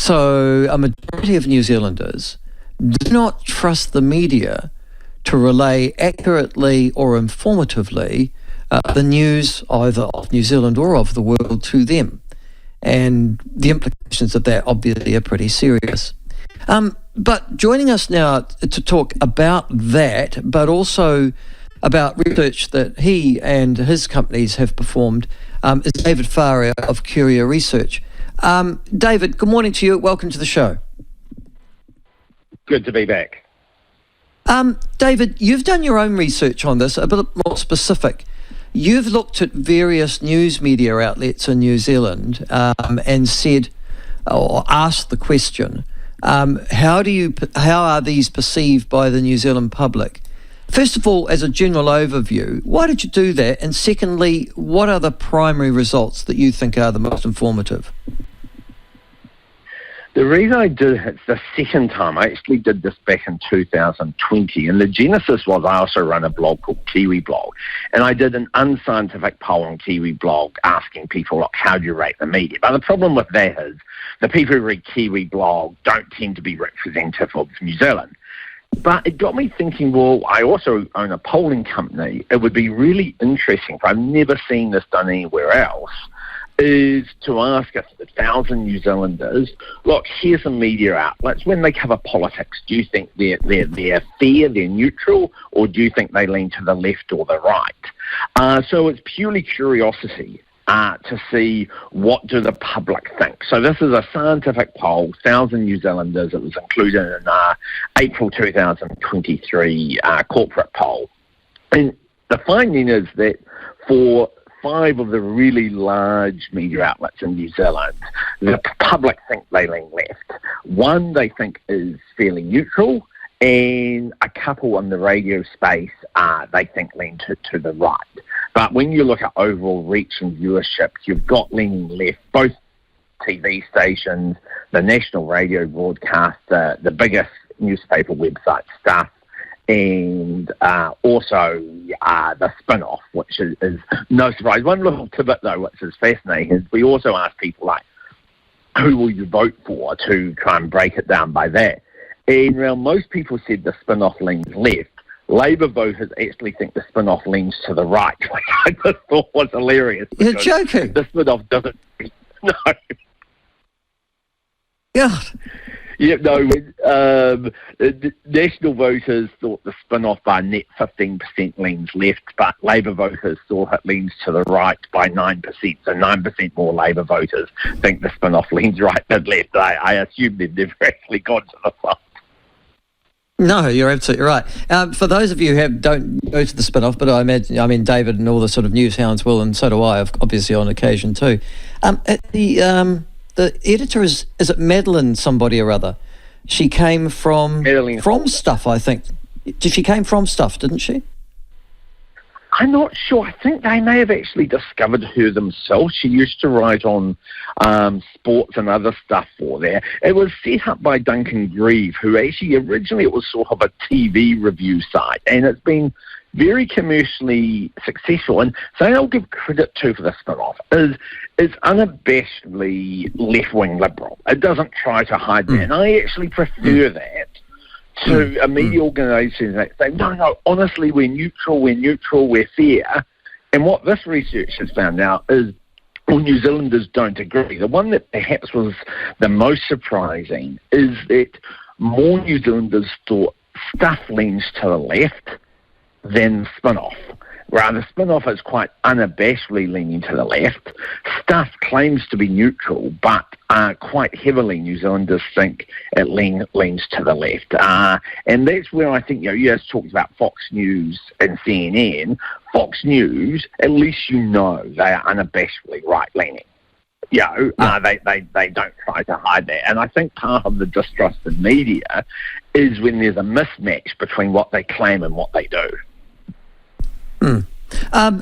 So a majority of New Zealanders do not trust the media to relay accurately or informatively the news either of New Zealand or of the world to them. And the implications of that obviously are pretty serious. But joining us now to talk about that, but also about research that he and his companies have performed, is David Farrar of Curia Research. David, good morning to you. Welcome to the show. Good to be back. David, you've done your own research on this, a bit more specific. You've looked at various news media outlets in New Zealand and said, or asked the question, how are these perceived by the New Zealand public? First of all, as a general overview, why did you do that? And secondly, what are the primary results that you think are the most informative? The reason I did it's the second time. I actually did this back in 2020, and the genesis was I also run a blog called Kiwi Blog, and I did an unscientific poll on Kiwi Blog asking people, look, how do you rate the media? But the problem with that is the people who read Kiwi Blog don't tend to be representative of New Zealand. But it got me thinking, well, I also own a polling company. It would be really interesting, if I've never seen this done anywhere else, is to ask 1,000 New Zealanders, look, here's some media outlets. When they cover politics, do you think they're fair, they're neutral, or do you think they lean to the left or the right? So it's purely curiosity to see what do the public think. So this is a scientific poll, 1,000 New Zealanders. It was included in April 2023 corporate poll. And the finding is that for 5 of the really large media outlets in New Zealand, the public think they lean left. 1 they think is fairly neutral, and a couple in the radio space they think lean to the right. But when you look at overall reach and viewership, you've got leaning left. Both TV stations, the national radio broadcaster, the biggest newspaper website Stuff, and also the spin-off, which is no surprise. One little tidbit, though, which is fascinating, is we also ask people, like, who will you vote for, to try and break it down by that. And while most people said the spin-off leans left, Labour voters actually think the spin-off leans to the right, which I just thought was hilarious. You're joking. The spin-off doesn't... No. God. Yeah, no, the national voters thought the spin-off by net 15% leans left, but Labour voters thought it leans to the right by 9%. So 9% more Labour voters think the spin-off leans right than left. I assume they've never actually gone to the front. No, you're absolutely right. For those of you who don't go to the spin-off, but I mean, David and all the sort of news hounds will, and so do I, obviously on occasion too. The editor is it Madeline somebody or other? She came from Stuff, I think. She came from Stuff, didn't she? I'm not sure. I think they may have actually discovered her themselves. She used to write on sports and other stuff for there. It was set up by Duncan Grieve, who actually originally it was sort of a TV review site, and it's been very commercially successful. And something I'll give credit to for the spin-off is unabashedly left-wing liberal. It doesn't try to hide that. And I actually prefer that to a media organisation that say, no, honestly, we're neutral, we're fair. And what this research has found out is all New Zealanders don't agree. The one that perhaps was the most surprising is that more New Zealanders thought Stuff leans to the left than spin-off. Whereas the spin-off is quite unabashedly leaning to the left. Stuff claims to be neutral, but quite heavily New Zealanders think it leans to the left. And that's where I think, you guys talked about Fox News and CNN. Fox News, at least they are unabashedly right-leaning. They don't try to hide that. And I think part of the distrust in media is when there's a mismatch between what they claim and what they do.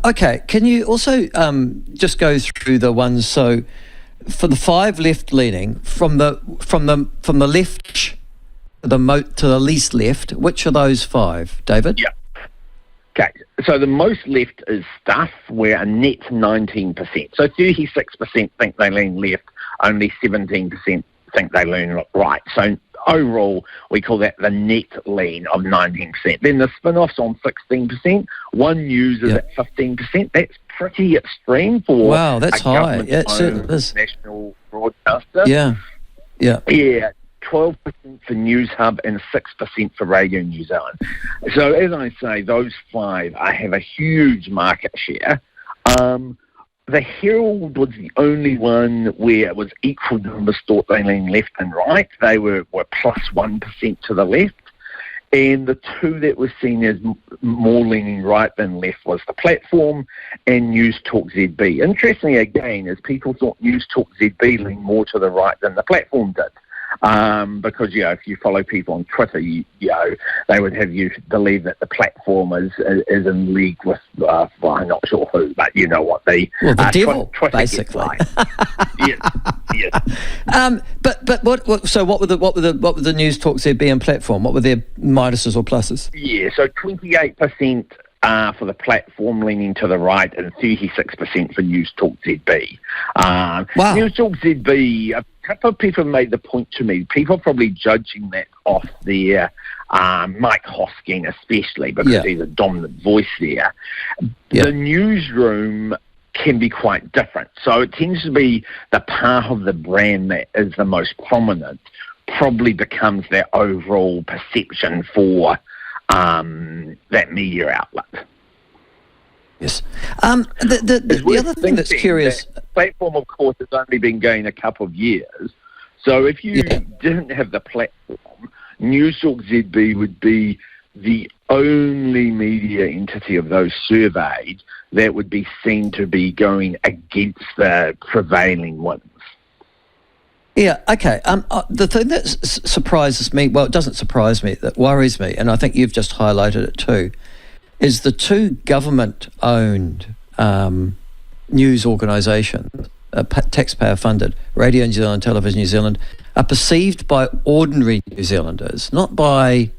Okay, can you also just go through the ones? So, for the 5 left-leaning, from the left to the least left, which are those 5, David? Yeah. Okay, so the most left is Stuff, where a net 19%. So 36% think they lean left, only 17% think they learn right. So overall, we call that the net lean of 19%. Then the spin-offs on 16%, One News is at 15%. That's pretty extreme for wow, that's a high. Yeah, it certainly government-owned is. national broadcaster. Yeah. 12% for News Hub and 6% for Radio New Zealand. So as I say, those five have a huge market share. The Herald was the only one where it was equal numbers thought they leaned left and right. They were plus 1% to the left. And the two that were seen as more leaning right than left was the Platform and News Talk ZB. Interestingly, again, is people thought News Talk ZB leaned more to the right than the Platform did. Because, if you follow people on Twitter, they would have you believe that the Platform is in league with, I'm not sure who, but you know what, the devil, Twitter basically. Right. Yes. But what were the News Talk ZB and Platform? What were their minuses or pluses? Yeah, so 28% for the Platform leaning to the right and 36% for News Talk ZB. Wow. News Talk ZB, a couple of people made the point to me, people are probably judging that off their Mike Hosking especially, because he's a dominant voice there. The newsroom can be quite different. So it tends to be the part of the brand that is the most prominent probably becomes their overall perception for that media outlet. Yes. The other thing that's curious... That Platform, of course, has only been going a couple of years. So if you didn't have the Platform, News Talk ZB would be the only media entity of those surveyed that would be seen to be going against the prevailing winds. Yeah, okay. The thing that surprises me, well, it doesn't surprise me, that worries me, and I think you've just highlighted it too, is the two government-owned news organisations, taxpayer-funded, Radio New Zealand, Television New Zealand, are perceived by ordinary New Zealanders, not by,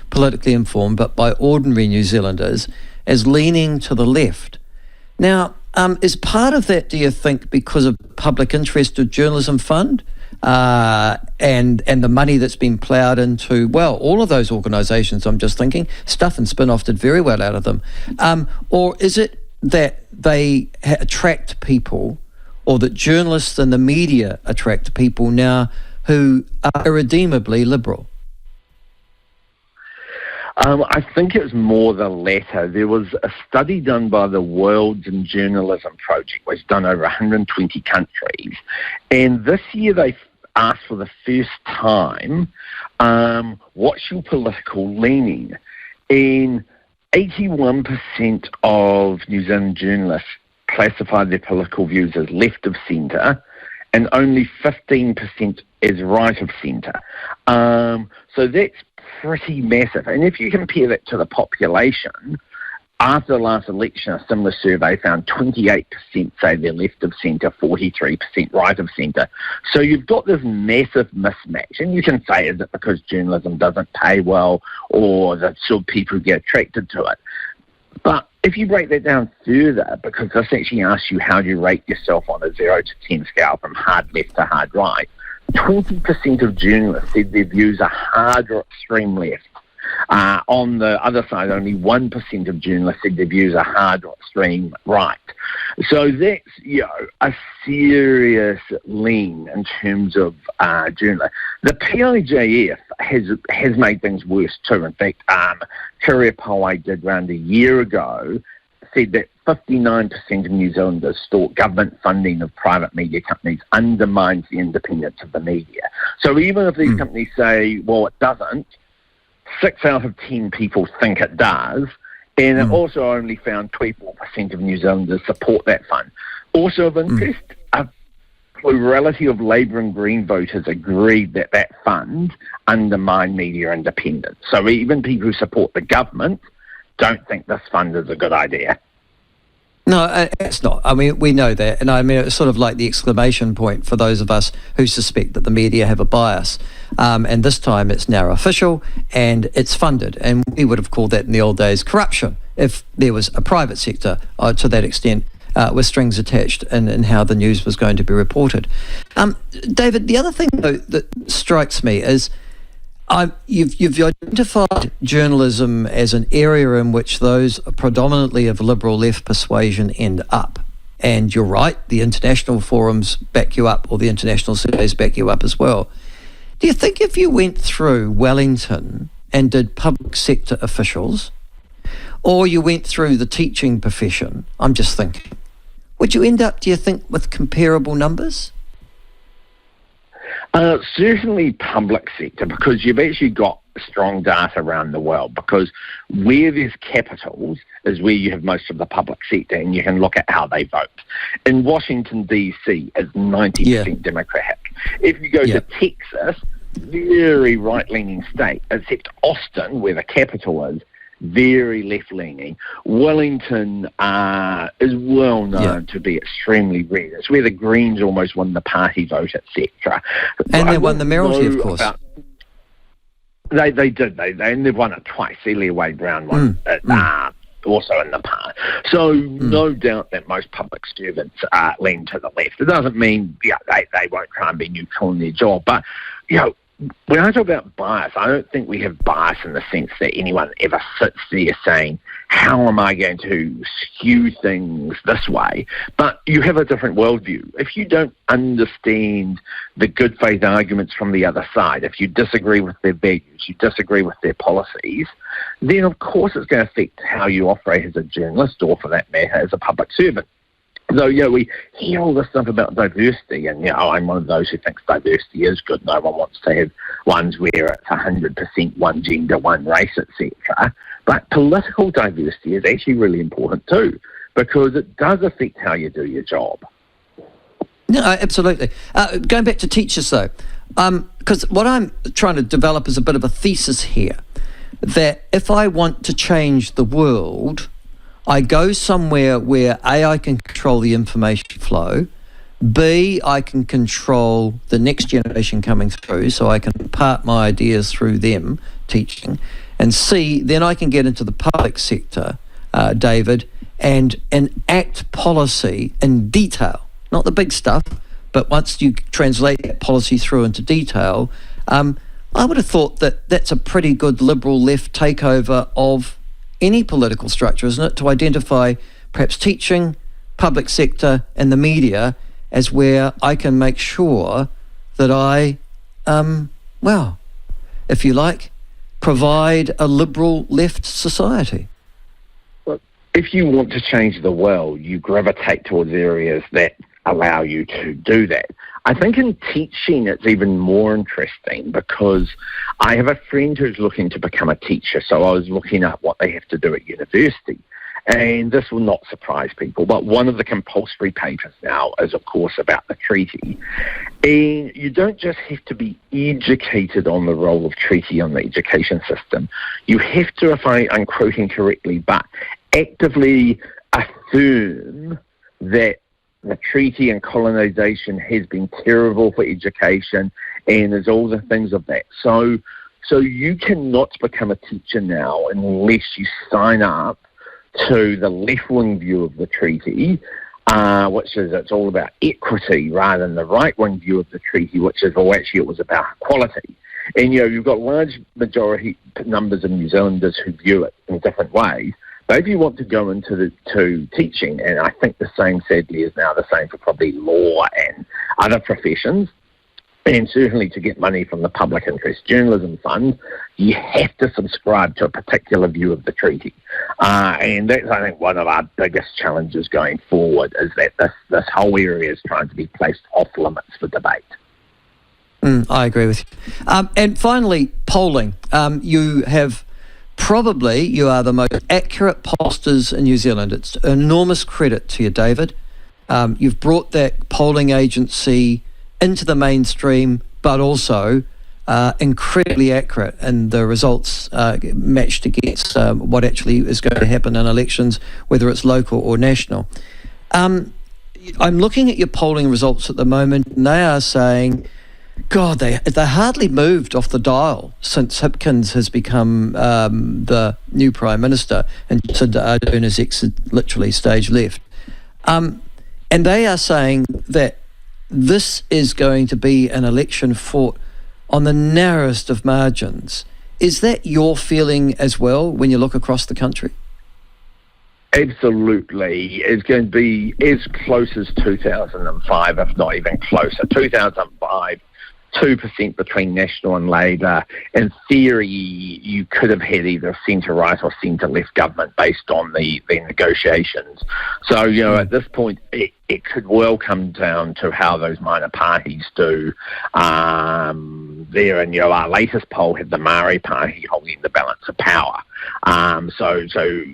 politically informed, but by ordinary New Zealanders, as leaning to the left. Now, is part of that, do you think, because of public interest of journalism fund and the money that's been ploughed into, well, all of those organisations, I'm just thinking, Stuff and Spinoff did very well out of them. Or is it that they attract people, or that journalists and the media attract people now who are irredeemably liberal? I think it was more the latter. There was a study done by the World in Journalism Project, which was done over 120 countries. And this year they asked for the first time, what's your political leaning? And 81% of New Zealand journalists classified their political views as left of centre, and only 15% as right of centre. So that's pretty massive. And if you compare that to the population, after the last election, a similar survey found 28% say they're left of centre, 43% right of centre. So you've got this massive mismatch. And you can say, is it because journalism doesn't pay well, or that sort of people get attracted to it? But if you break that down further, because this actually asks you how do you rate yourself on a 0 to 10 scale from hard left to hard right, 20% of journalists said their views are hard or extreme left. On the other side, only 1% of journalists said their views are hard or extreme right. So that's, a serious lean in terms of journalists. The PIJF has made things worse too. In fact, Curia Market did around a year ago said that 59% of New Zealanders thought government funding of private media companies undermines the independence of the media. So even if these companies say, well, it doesn't, 6 out of 10 people think it does, and it also only found 24% of New Zealanders support that fund. Also of interest, a plurality of Labour and Green voters agreed that that fund undermined media independence. So even people who support the government don't think this fund is a good idea. No, it's not. I mean, we know that. And I mean, it's sort of like the exclamation point for those of us who suspect that the media have a bias. And this time it's now official and it's funded. And we would have called that in the old days corruption if there was a private sector to that extent with strings attached in how the news was going to be reported. David, the other thing though that strikes me is you've identified journalism as an area in which those predominantly of liberal left persuasion end up. And you're right, the international forums back you up, or the international surveys back you up as well. Do you think if you went through Wellington and did public sector officials, or you went through the teaching profession, I'm just thinking, would you end up, do you think, with comparable numbers? Certainly public sector, because you've actually got strong data around the world, because where there's capitals is where you have most of the public sector, and you can look at how they vote. In Washington, D.C. is 90% Democratic. If you go to Texas, very right-leaning state, except Austin, where the capital is, very left-leaning. Wellington is well known to be extremely red. It's where the Greens almost won the party vote, etc. And they won the mayoralty, of course. They did. They've won it twice. Celia Wade-Brown won it also in the past. So no doubt that most public servants lean to the left. It doesn't mean they won't try and be neutral in their job. But, when I talk about bias, I don't think we have bias in the sense that anyone ever sits there saying, how am I going to skew things this way? But you have a different worldview. If you don't understand the good faith arguments from the other side, if you disagree with their values, you disagree with their policies, then of course it's going to affect how you operate as a journalist, or for that matter, as a public servant. So, we hear all this stuff about diversity, and, I'm one of those who thinks diversity is good. No one wants to have ones where it's 100% one gender, one race, etc. But political diversity is actually really important too, because it does affect how you do your job. No, absolutely. Going back to teachers, though, because what I'm trying to develop is a bit of a thesis here, that if I want to change the world, I go somewhere where A, I can control the information flow, B, I can control the next generation coming through, so I can impart my ideas through them teaching, and C, then I can get into the public sector, David, and enact policy in detail, not the big stuff, but once you translate that policy through into detail, I would have thought that that's a pretty good liberal left takeover of any political structure, isn't it, to identify perhaps teaching, public sector and the media as where I can make sure that I, if you like, provide a liberal left society. Well, if you want to change the world, you gravitate towards areas that allow you to do that. I think in teaching it's even more interesting, because I have a friend who's looking to become a teacher, so I was looking at what they have to do at university. And this will not surprise people, but one of the compulsory papers now is, of course, about the treaty. And you don't just have to be educated on the role of treaty on the education system. You have to, if I'm quoting correctly, but actively affirm that the treaty and colonisation has been terrible for education, and there's all the things of that. So you cannot become a teacher now unless you sign up to the left-wing view of the treaty, which is it's all about equity, rather than the right-wing view of the treaty, which is, actually it was about equality. And, you've got large majority numbers of New Zealanders who view it in different ways. But if you want to go into teaching, and I think the same, sadly, is now the same for probably law and other professions, and certainly to get money from the Public Interest Journalism Fund, you have to subscribe to a particular view of the treaty. And that's, I think, one of our biggest challenges going forward, is that this whole area is trying to be placed off limits for debate. I agree with you. And finally, polling. You are the most accurate pollsters in New Zealand. It's enormous credit to you, David. You've brought that polling agency into the mainstream, but also incredibly accurate, and the results matched against what actually is going to happen in elections, whether it's local or national. I'm looking at your polling results at the moment, and they are saying, God, they hardly moved off the dial since Hipkins has become the new Prime Minister, and Jacinda Ardern has literally stage left. And they are saying that this is going to be an election fought on the narrowest of margins. Is that your feeling as well when you look across the country? Absolutely. It's going to be as close as 2005, if not even closer. 2005, 2% between National and Labour. In theory, you could have had either centre-right or centre-left government based on the negotiations. So, at this point, it could well come down to how those minor parties do there. And, our latest poll had the Māori Party holding the balance of power. So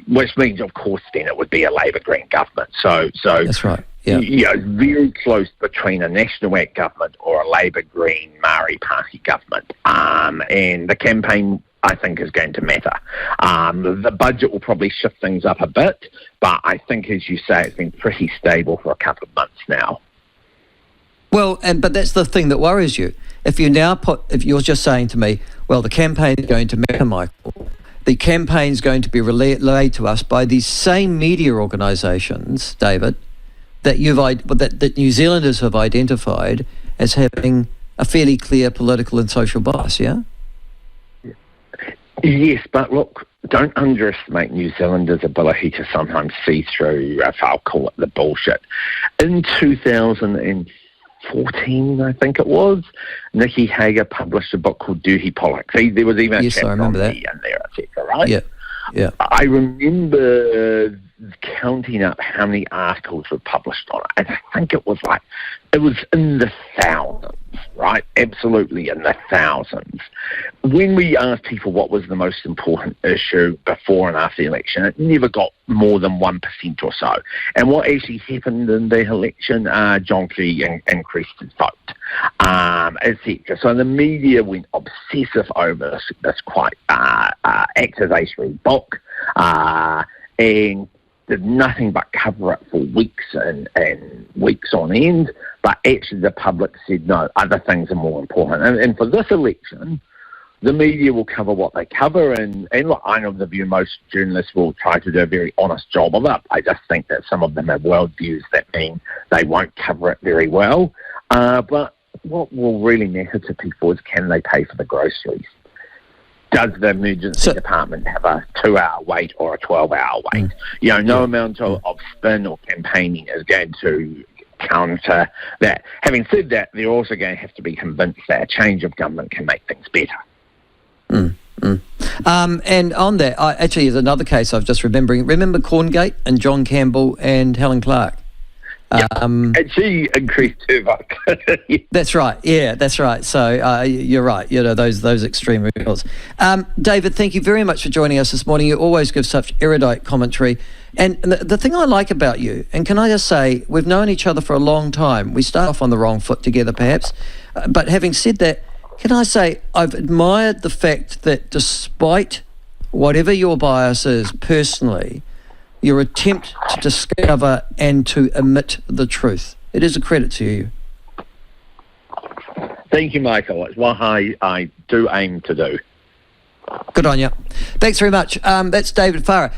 which means, of course, then it would be a Labour Green government. So that's right. Yeah. Very close between a National Act government or a Labour Green Māori Party government. And the campaign, I think, is going to matter. The budget will probably shift things up a bit, but I think, as you say, it's been pretty stable for a couple of months now. Well, but that's the thing that worries you. If you're just saying to me, well, the campaign is going to matter, Michael. The campaign's going to be relayed to us by these same media organisations, David, that New Zealanders have identified as having a fairly clear political and social bias, yeah? Yes, but look, don't underestimate New Zealanders' ability to sometimes see through, if I'll call it, the bullshit. In 2014, I think it was, Nikki Hager published a book called Dirty Politics. There was even a chapter on me in there, etc., right? Yeah. I remember counting up how many articles were published on it, and I think it was in the thousands, right? Absolutely in the thousands. When we asked people what was the most important issue before and after the election, it never got more than 1% or so. And what actually happened in the election, John Key increased his vote, etc. So the media went obsessive over this quite accusatory book, and did nothing but cover it for weeks and weeks on end. But actually the public said, no, other things are more important. And for this election, the media will cover what they cover. And look, I know the view most journalists will try to do a very honest job of it. I just think that some of them have worldviews that mean they won't cover it very well. But what will really matter to people is, can they pay for the groceries? Does the emergency department have a 2-hour wait or a 12-hour wait? No amount of spin or campaigning is going to counter that. Having said that, they're also going to have to be convinced that a change of government can make things better. And on that, actually, there's another case I've just remembering. Remember Corngate and John Campbell and Helen Clark? And she increased her vote. That's right. Yeah, that's right. So you're right. Those extreme results. David, thank you very much for joining us this morning. You always give such erudite commentary. And the thing I like about you, and can I just say, we've known each other for a long time. We start off on the wrong foot together, perhaps. But having said that, can I say I've admired the fact that despite whatever your bias is personally, your attempt to discover and to admit the truth. It is a credit to you. Thank you, Michael. It's what I do aim to do. Good on you. Thanks very much. That's David Farrar.